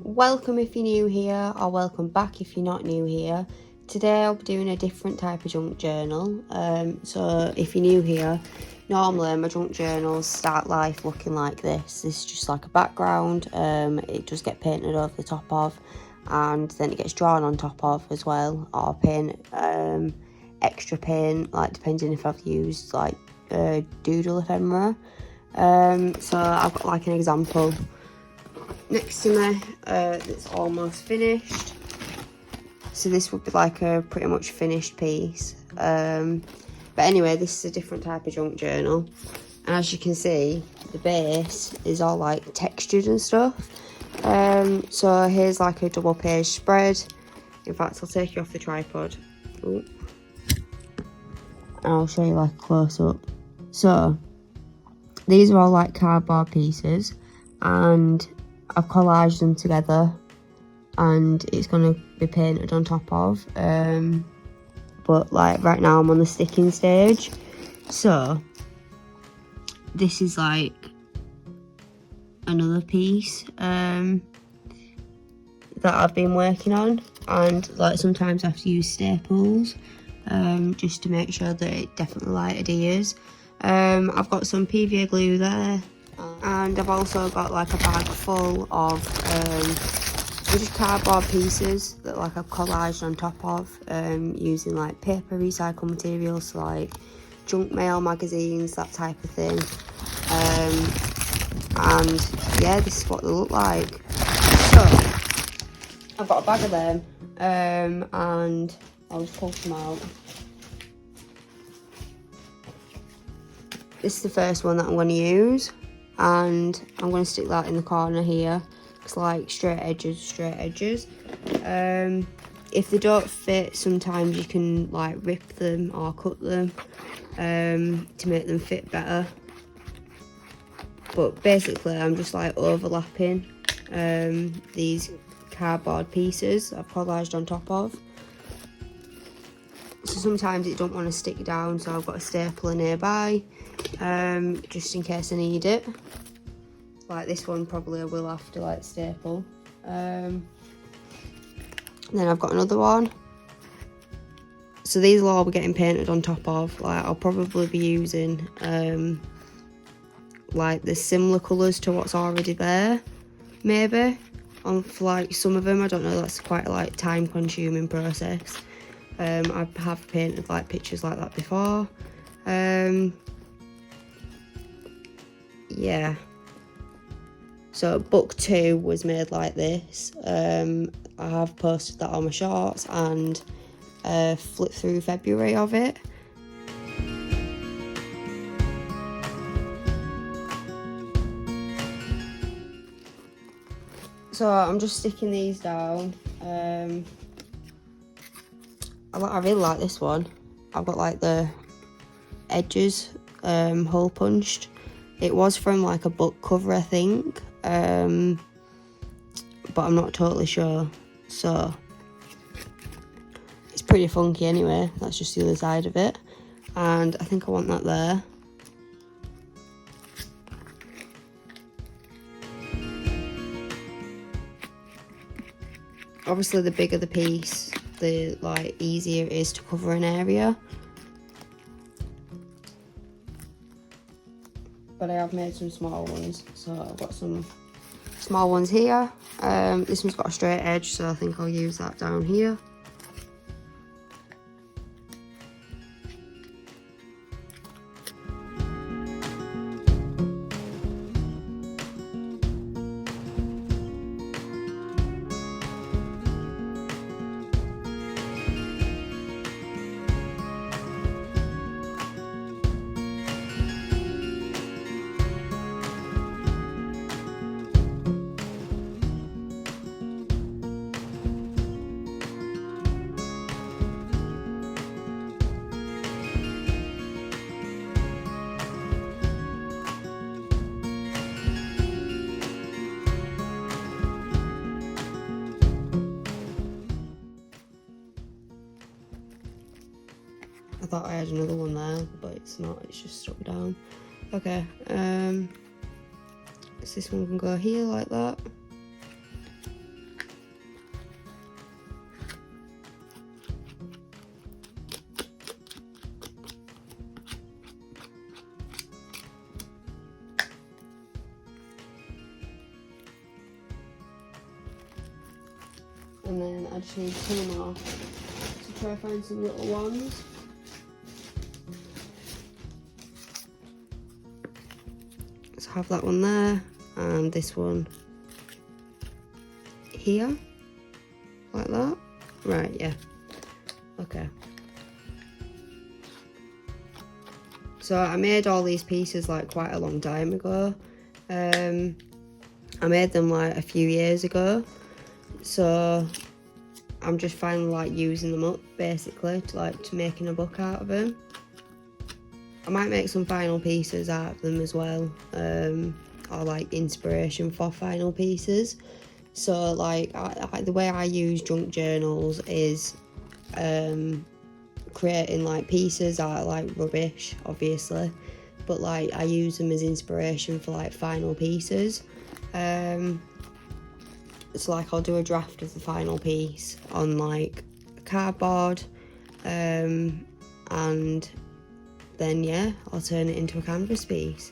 Welcome if you're new here, or welcome back if you're not new here. Today I'll be doing a different type of junk journal. So if you're new here, normally my junk journals start life looking like this. This is just like a background. It does get painted over the top of, and then it gets drawn on top of as well, or paint, extra paint, like depending if I've used like doodle ephemera. So I've got like an example next to me that's almost finished. So this would be like a pretty much finished piece. But anyway, this is a different type of junk journal. And as you can see, the base is all like textured and stuff. So here's like a double page spread. In fact, I'll take you off the tripod. Ooh. And I'll show you like a close up. So these are all like cardboard pieces, and I've collaged them together, and it's going to be painted on top of. But like right now I'm on the sticking stage. So this is like another piece that I've been working on, and like sometimes I have to use staples just to make sure that it definitely like adheres. I've got some PVA glue there, and I've also got like a bag full of just cardboard pieces that like I've collaged on top of using like paper recycled materials, so like junk mail, magazines, that type of thing. And yeah, this is what they look like. So I've got a bag of them, and I'll just pull some out. This is the first one that I'm going to use, and I'm going to stick that in the corner here. It's like straight edges. If they don't fit, sometimes you can like rip them or cut them to make them fit better. But basically I'm just like overlapping these cardboard pieces I've collaged on top of. So sometimes it don't want to stick down, so I've got a stapler nearby just in case I need it. Like this one probably I will have to like staple. Then I've got another one. So these will all be getting painted on top of. Like I'll probably be using like the similar colours to what's already there, maybe. On for like some of them, I don't know, that's quite a like time consuming process. I have painted like pictures like that before. Yeah. So book 2 was made like this. I have posted that on my shorts and flipped through February of it. So I'm just sticking these down. I really like this one. I've got like the edges hole punched. It was from like a book cover, I think, but I'm not totally sure. So it's pretty funky anyway. That's just the other side of it, and I think I want that there. Obviously the bigger the piece, the like easier it is to cover an area. But I have made some small ones, so I've got some small ones here. This one's got a straight edge, so I think I'll use that down here. I thought I had another one there, but it's not, it's just stuck down. Okay, so this one can go here like that. And then I just need to pin them off to try to find some little ones. So I have that one there and this one here, like that. Right, yeah. Okay. So I made all these pieces like quite a long time ago. I made them like a few years ago. So I'm just finally like using them up basically to making a book out of them. I might make some final pieces out of them as well, or like inspiration for final pieces. So like the way I use junk journals is creating like pieces out of like rubbish, obviously, but like I use them as inspiration for like final pieces. So like I'll do a draft of the final piece on like cardboard, and then yeah, I'll turn it into a canvas piece.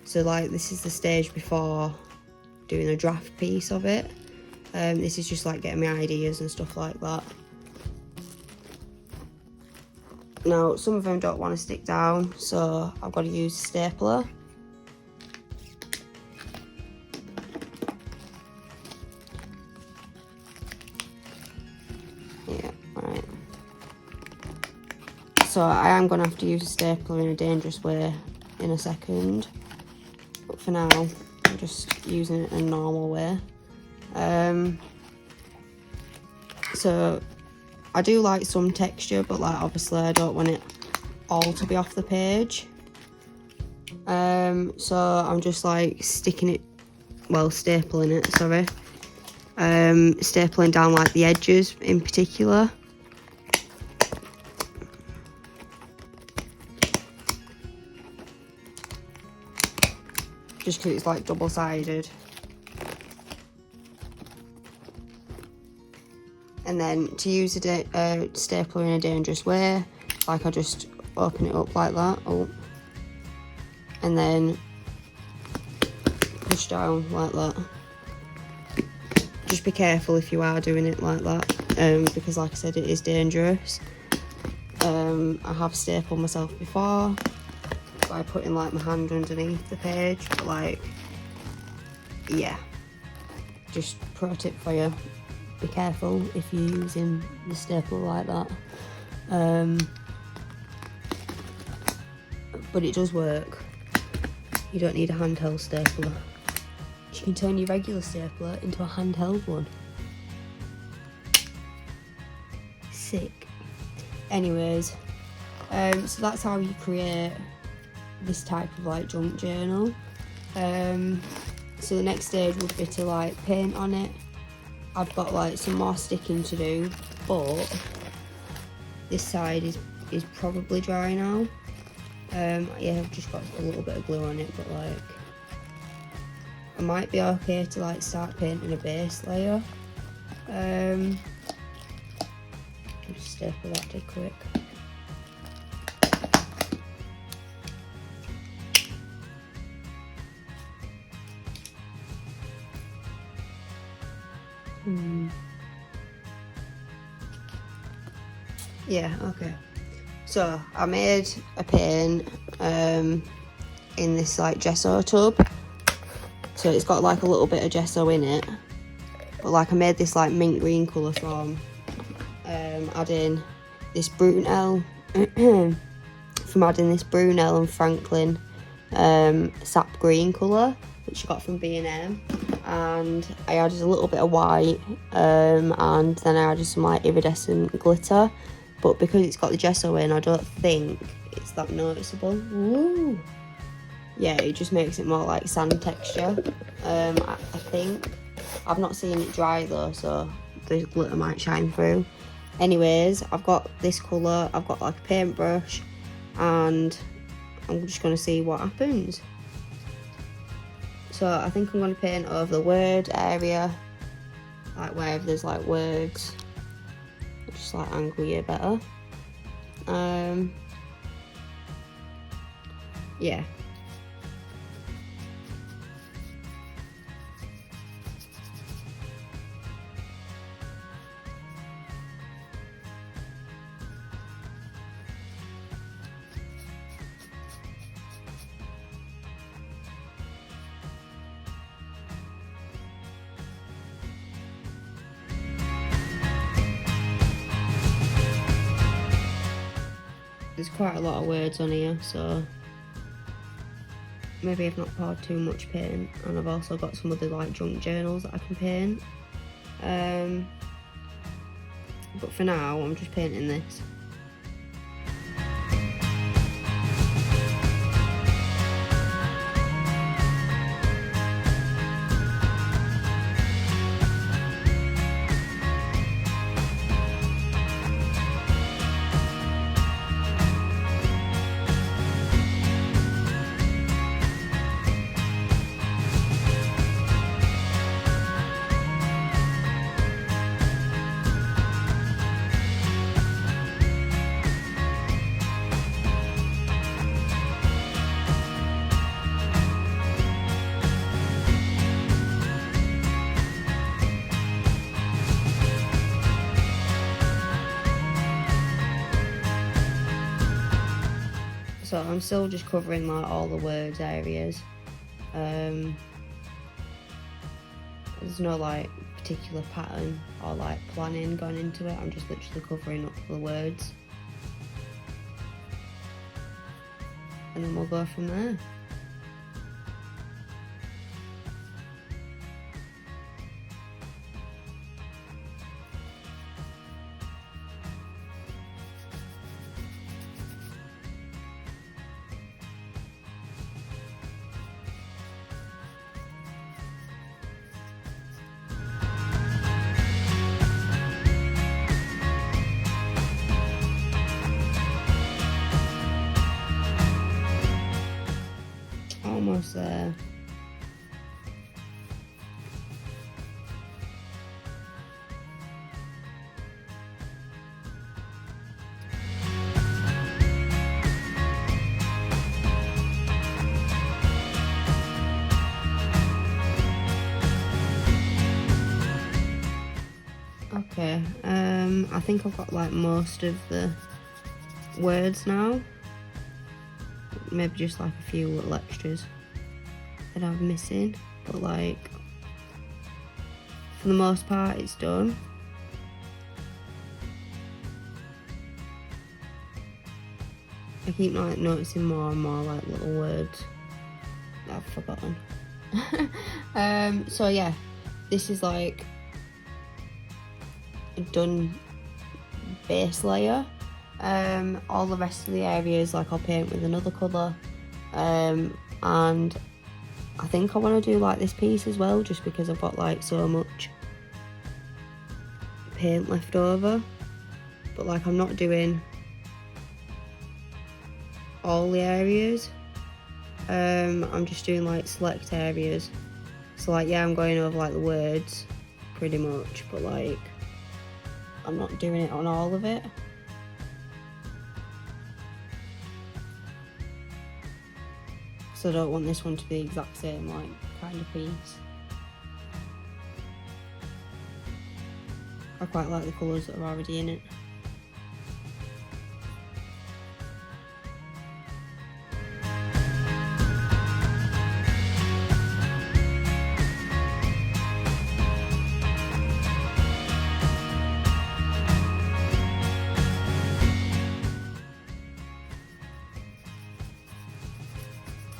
So like this is the stage before doing a draft piece of it. This is just like getting my ideas and stuff like that. Now some of them don't want to stick down, so I've got to use a stapler. Yeah, right. So I am going to have to use a stapler in a dangerous way in a second, but for now I'm just using it in a normal way. So I do like some texture, but like obviously I don't want it all to be off the page. So I'm just like stapling it, sorry. Stapling down like the edges in particular. Just because it's like double-sided. And then to use a stapler in a dangerous way, like I just open it up like that, and then push down like that. Just be careful if you are doing it like that, because like I said, it is dangerous. I have stapled myself before by putting like my hand underneath the page, but like, yeah, just pro tip for you. Be careful if you're using the stapler like that. But it does work. You don't need a handheld stapler. You can turn your regular stapler into a handheld one. Sick. Anyways, so that's how you create this type of like junk journal. So the next stage would be to like paint on it. I've got like some more sticking to do, but this side is probably dry now. Yeah, I've just got a little bit of glue on it, but like I might be okay to like start painting a base layer. I'll just staple that dead quick. Yeah, okay. So I made a paint in this like gesso tub. So it's got like a little bit of gesso in it. But like I made this like mint green colour from adding this Brunel and Franklin sap green colour, which I got from B&M. And I added a little bit of white, and then I added some like iridescent glitter. But because it's got the gesso in, I don't think it's that noticeable. Woo! Yeah, it just makes it more like sand texture. I think. I've not seen it dry though, so the glitter might shine through. Anyways, I've got this colour, I've got like a paintbrush, and I'm just going to see what happens. So I think I'm going to paint over the word area, like wherever there's like words. Just like angle you better. Yeah. there's quite a lot of words on here, so maybe I've not poured too much paint, and I've also got some other like junk journals that I can paint. But for now, I'm just painting this. So I'm still just covering like all the words areas. There's no like particular pattern or like planning going into it. I'm just literally covering up the words, and then we'll go from there. Almost there. Okay, I think I've got like most of the words now. Maybe just like a few little extras that I'm missing, but like for the most part it's done. I keep like noticing more and more like little words that I've forgotten. So yeah, this is like a done base layer. All the rest of the areas like I'll paint with another colour, and I think I want to do like this piece as well, just because I've got like so much paint left over, but like I'm not doing all the areas. I'm just doing like select areas, so like yeah, I'm going over like the words pretty much, but like I'm not doing it on all of it. So I don't want this one to be the exact same like kind of piece. I quite like the colours that are already in it.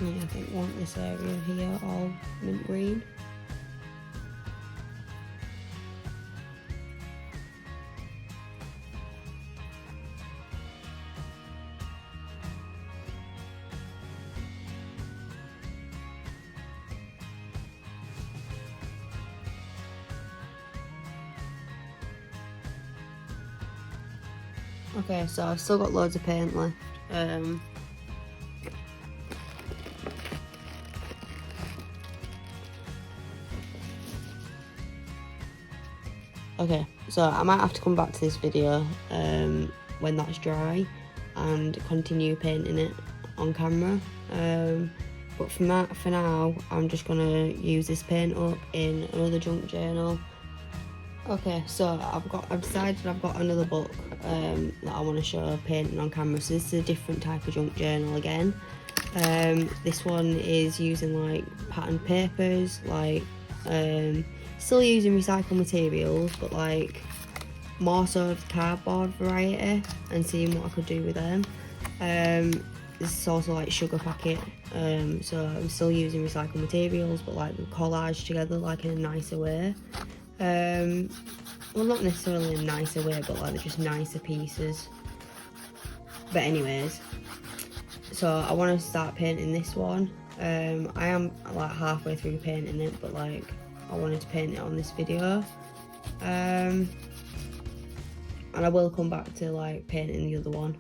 Yeah, I think I want this area here all mint green. Okay, so I've still got loads of paint left. Okay, so I might have to come back to this video when that's dry and continue painting it on camera. But for now, I'm just gonna use this paint up in another junk journal. Okay, so I've decided I've got another book that I want to show painting on camera. So this is a different type of junk journal again. This one is using like patterned papers, like still using recycled materials, but like more so of the cardboard variety, and seeing what I could do with them. This is also like sugar packet, so I'm still using recycled materials, but like collaged together like in a nicer way. Well, not necessarily in a nicer way, but like they're just nicer pieces. But anyways, so I want to start painting this one. I am like halfway through painting it, but like I wanted to paint it on this video. And I will come back to like painting the other one.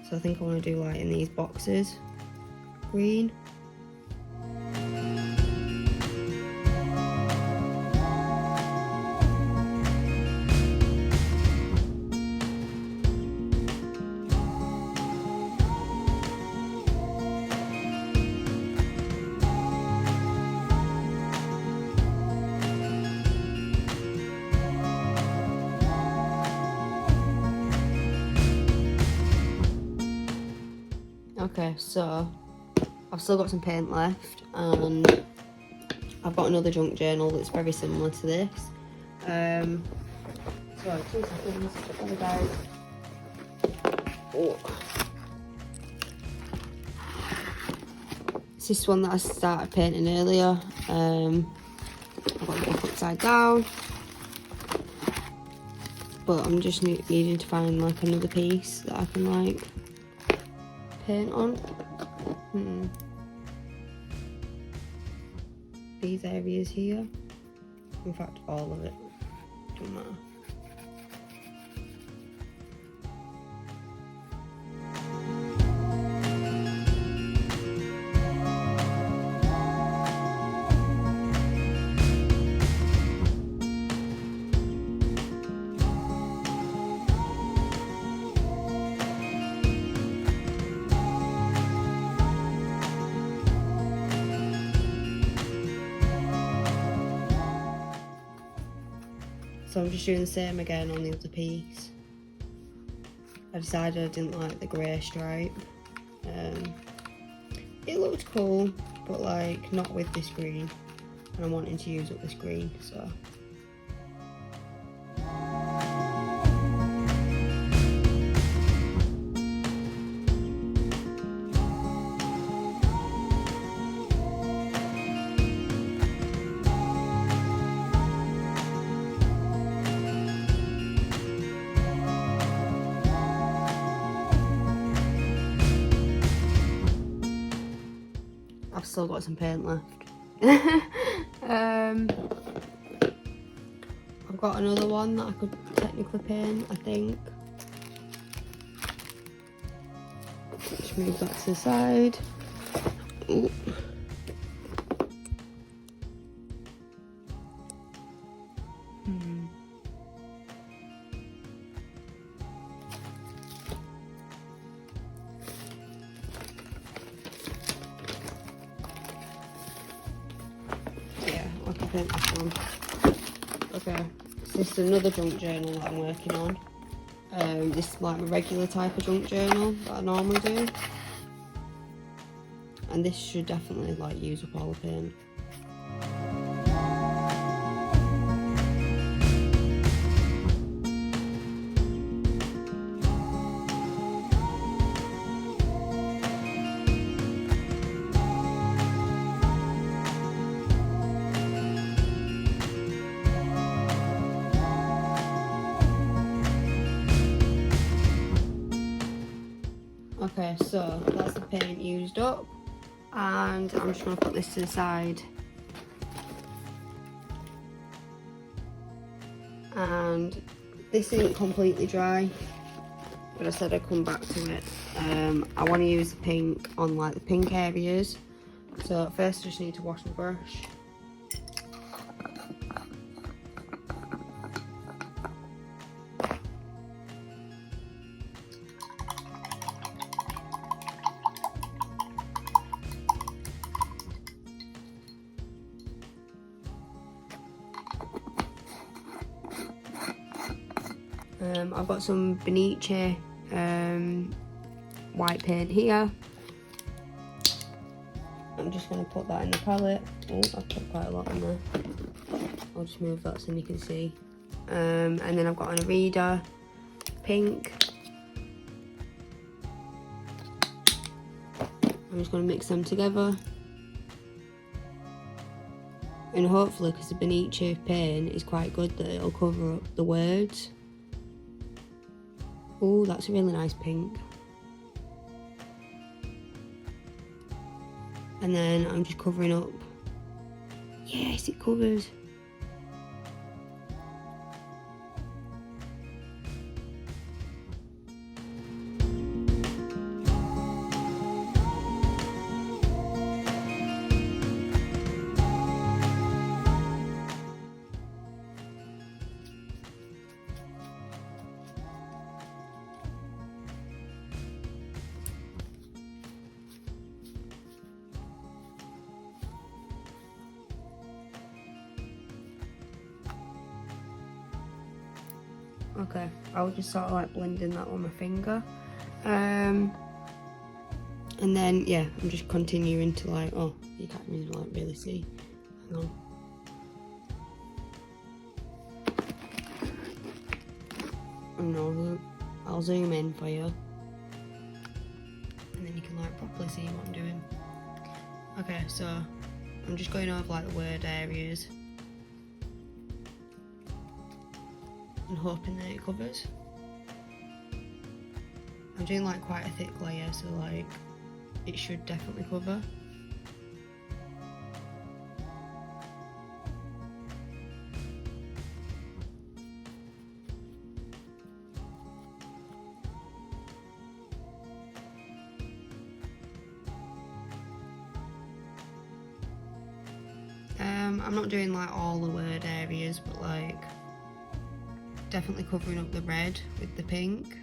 So I think I want to do like in these boxes, green. Okay, so I've still got some paint left, and I've got another junk journal that's very similar to this. So 2 seconds, there we go. Oh. It's this one that I started painting earlier. I've got it upside down, but I'm just needing to find like another piece that I can like paint on. These areas here, in fact all of it, don't matter. So I'm just doing the same again on the other piece. I decided I didn't like the grey stripe. It looked cool, but like not with this green, and I'm wanting to use up this green, so. I've still got some paint left. I've got another one that I could technically paint, I think. Just move that to the side. Ooh. I can paint this one. Okay, so this is another junk journal that I'm working on. This is like my regular type of junk journal that I normally do. And this should definitely like use up all the paint. Okay, so that's the paint used up, and I'm just going to put this to the side. And this isn't completely dry, but I said I'd come back to it. I want to use the pink on like the pink areas, so first I just need to wash my brush. I've got some Benice white paint here. I'm just going to put that in the palette. Oh, I've put quite a lot in there. I'll just move that so you can see. And then I've got an Arida pink. I'm just going to mix them together. And hopefully, because the Benici paint is quite good, that it'll cover up the words. Oh, that's a really nice pink. And then I'm just covering up. Yes, it covers. Okay, I'll just sort of like blending that on my finger. And then, yeah, I'm just continuing to like, oh, you can't really see. Hang on. No, I'll zoom in for you. And then you can like properly see what I'm doing. Okay, so I'm just going over like the word areas. And hoping that it covers. I'm doing like quite a thick layer, so like it should definitely cover. I'm not doing like all the word areas, but like definitely covering up the red with the pink.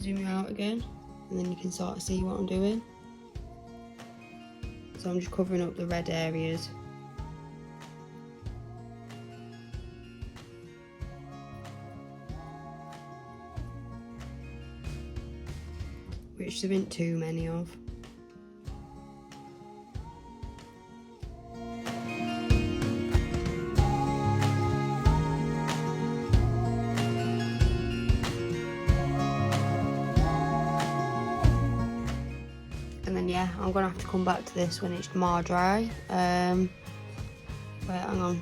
Zoom you out again, and then you can sort of see what I'm doing. So I'm just covering up the red areas. Which there isn't too many of. And then yeah, I'm gonna have to come back to this when it's more dry. Wait, hang on.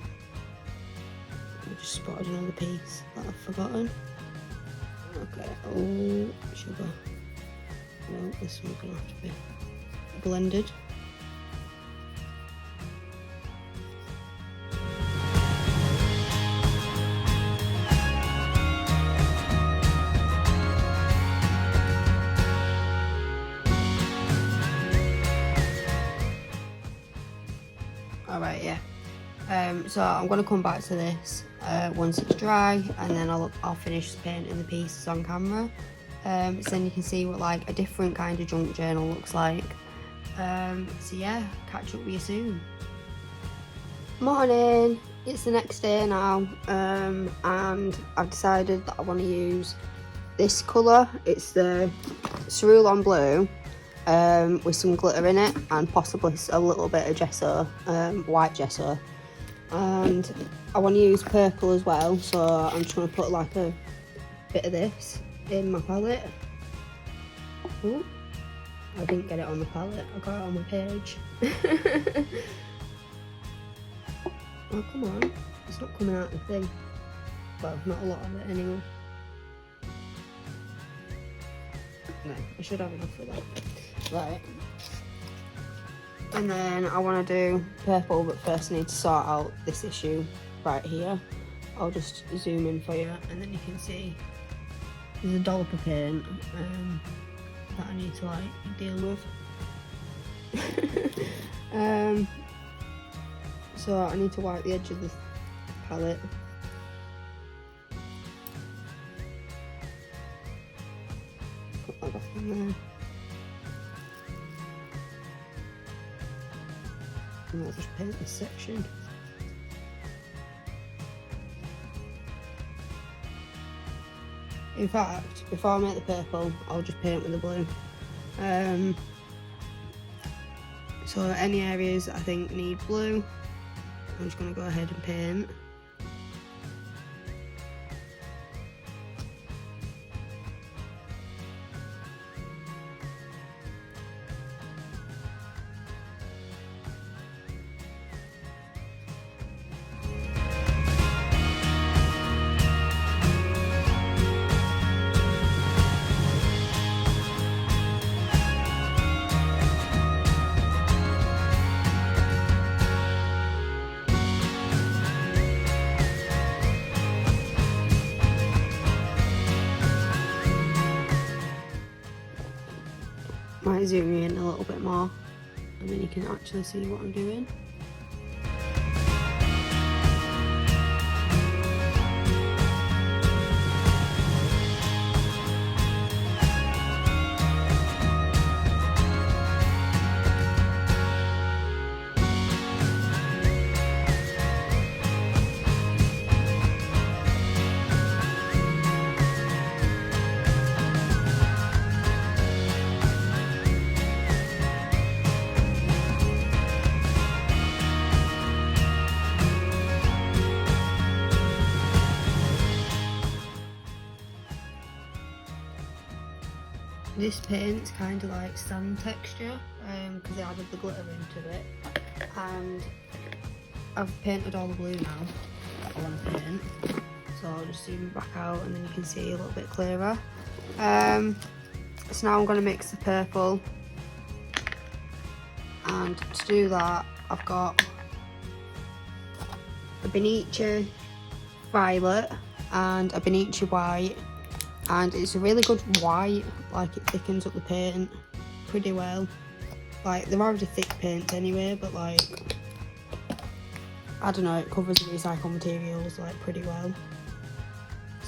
I just spotted another piece that I've forgotten. Okay, oh, sugar. No, this one's gonna have to be blended. Alright, yeah. So I'm gonna come back to this once it's dry, and then I'll finish painting the pieces on camera. So then you can see what like a different kind of junk journal looks like. So yeah, catch up with you soon. Morning, it's the next day now, and I've decided that I want to use this colour. It's the cerulean blue with some glitter in it and possibly a little bit of gesso, white gesso. And I want to use purple as well, so I'm just going to put like a bit of this in my palette. Ooh, I didn't get it on the palette, I got it on my page. Oh, come on, it's not coming out the thing. Well, not a lot of it anyway. No, I should have enough of that. Right. And then I want to do purple, but first I need to sort out this issue right here. I'll just zoom in for you, and then you can see there's a dollop of paint that I need to like deal with. So I need to wipe the edge of the palette. Put that back in there. And I'll just paint this section. In fact, before I make the purple, I'll just paint with the blue. So any areas I think need blue, I'm just going to go ahead and paint. Might zoom you in a little bit more and then you can actually see what I'm doing. This paint's kind of like sand texture because I added the glitter into it, and I've painted all the blue now I want to paint, so I'll just zoom back out and then you can see a little bit clearer. So now I'm going to mix the purple, and to do that I've got a Benicia violet and a Benicia white, and it's a really good white, like it thickens up the paint pretty well. Like they're already thick paints anyway, but like I don't know, it covers the recycled materials like pretty well.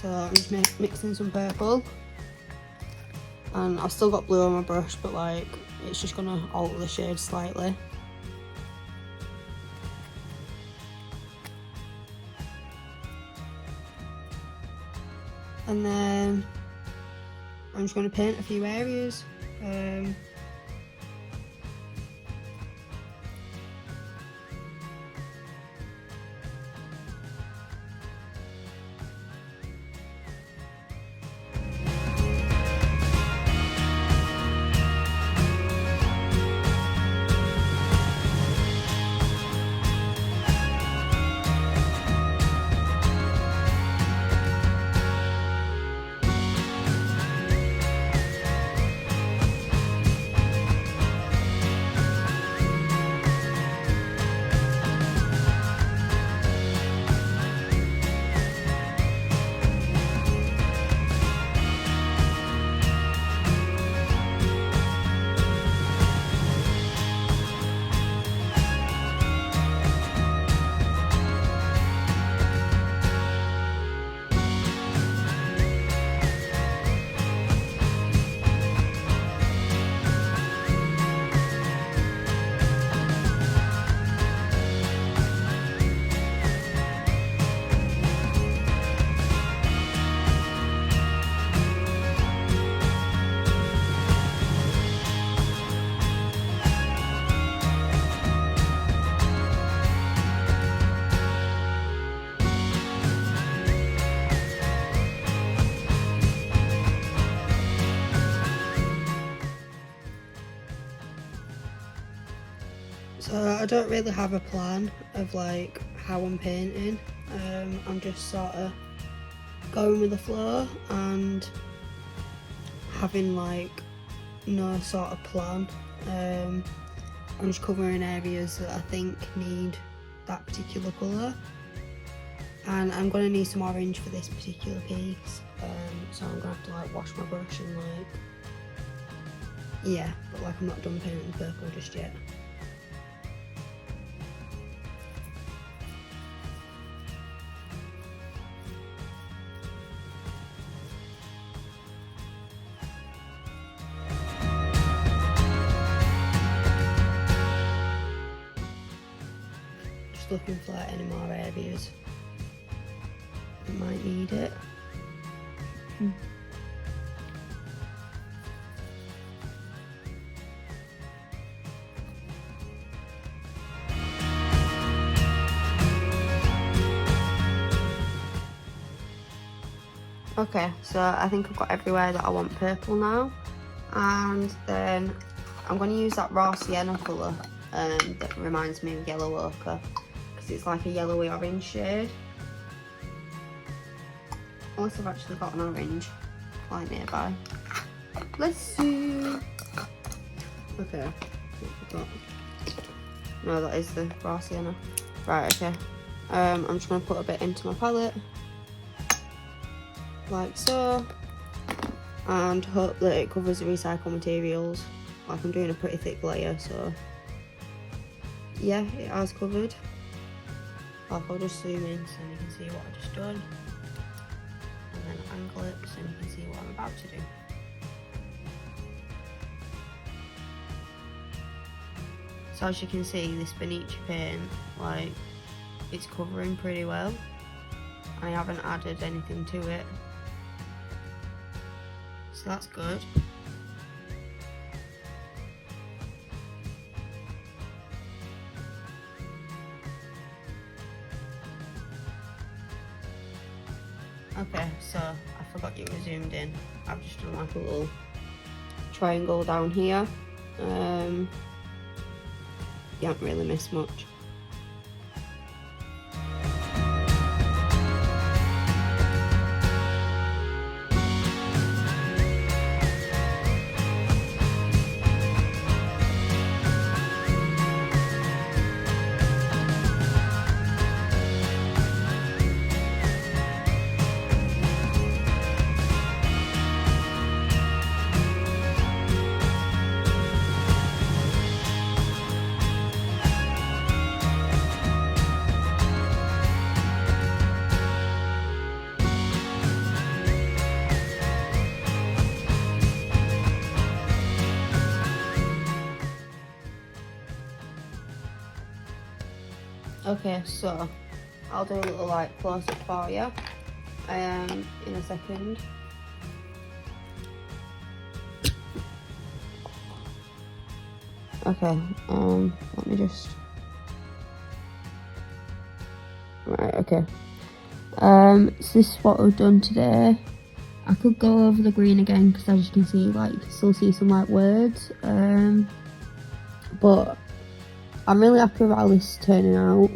So I'm just mixing some purple, and I've still got blue on my brush, but like it's just gonna alter the shade slightly. And then I'm just going to paint a few areas. So I don't really have a plan of like how I'm painting. I'm just sort of going with the flow and having like no sort of plan. I'm just covering areas that I think need that particular colour, and I'm going to need some orange for this particular piece, so I'm going to have to like wash my brush and like, yeah, but like I'm not done painting the purple just yet. Looking for like any more areas that might need it. Okay, so I think I've got everywhere that I want purple now. And then I'm going to use that raw sienna colour that reminds me of yellow ochre, because it's like a yellowy orange shade. Unless I've actually got an orange quite nearby. Let's see. Okay, no, that is the raw sienna. Right, okay. I'm just going to put a bit into my palette, like so, and hope that it covers the recycled materials. Like, I'm doing a pretty thick layer, so yeah, it has covered. Like, I'll just zoom in so you can see what I've just done, and then angle it so you can see what I'm about to do. So as you can see, this Benicia paint, like, it's covering pretty well. I haven't added anything to it, so that's good. Okay, so I forgot you were zoomed in. I've just done like a little triangle down here. You haven't really missed much. Okay, so I'll do a little like close up for you in a second. Okay, let me just, right, okay. So this is what we've done today. I could go over the green again because, as you can see, like, you can still see some like words, but I'm really happy with how this is turning out.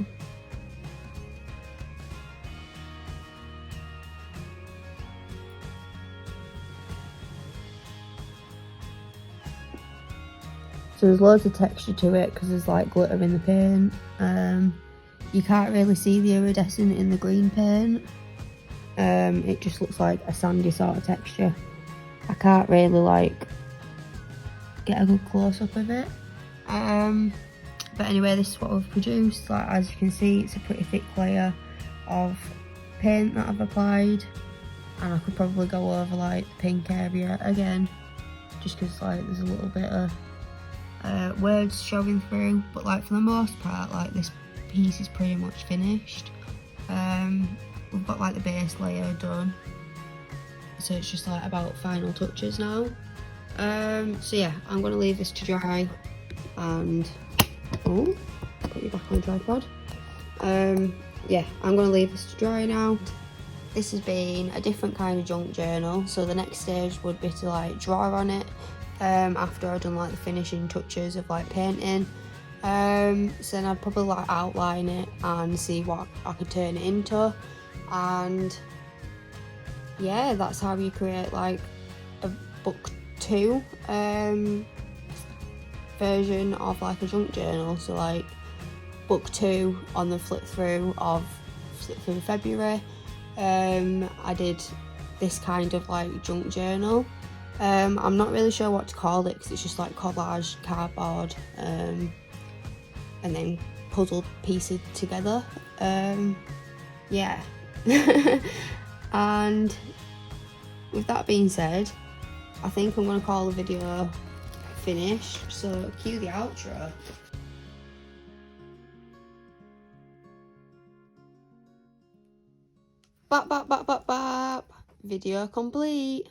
So there's loads of texture to it because there's like glitter in the paint. You can't really see the iridescent in the green paint. It just looks like a sandy sort of texture. I can't really like get a good close up of it. But anyway, this is what we've produced. Like, as you can see, it's a pretty thick layer of paint that I've applied, and I could probably go over like the pink area again, just because like there's a little bit of words showing through. But like, for the most part, like, this piece is pretty much finished. We've got like the base layer done, so it's just like about final touches now. So yeah, I'm gonna leave this to dry, and oh, put you back on the tripod. Yeah, I'm gonna leave this to dry now. This has been a different kind of junk journal, so the next stage would be to like draw on it after I've done like the finishing touches of like painting. So then I'd probably like outline it and see what I could turn it into, and yeah, that's how you create like a book 2 version of like a junk journal. So like book 2 on the flip through February, I did this kind of like junk journal. I'm not really sure what to call it because it's just like collage cardboard and then puzzle pieces together. Yeah. And with that being said, I think I'm going to call the video finished, so cue the outro. Bap, bap, bap, bap, bap. Video complete.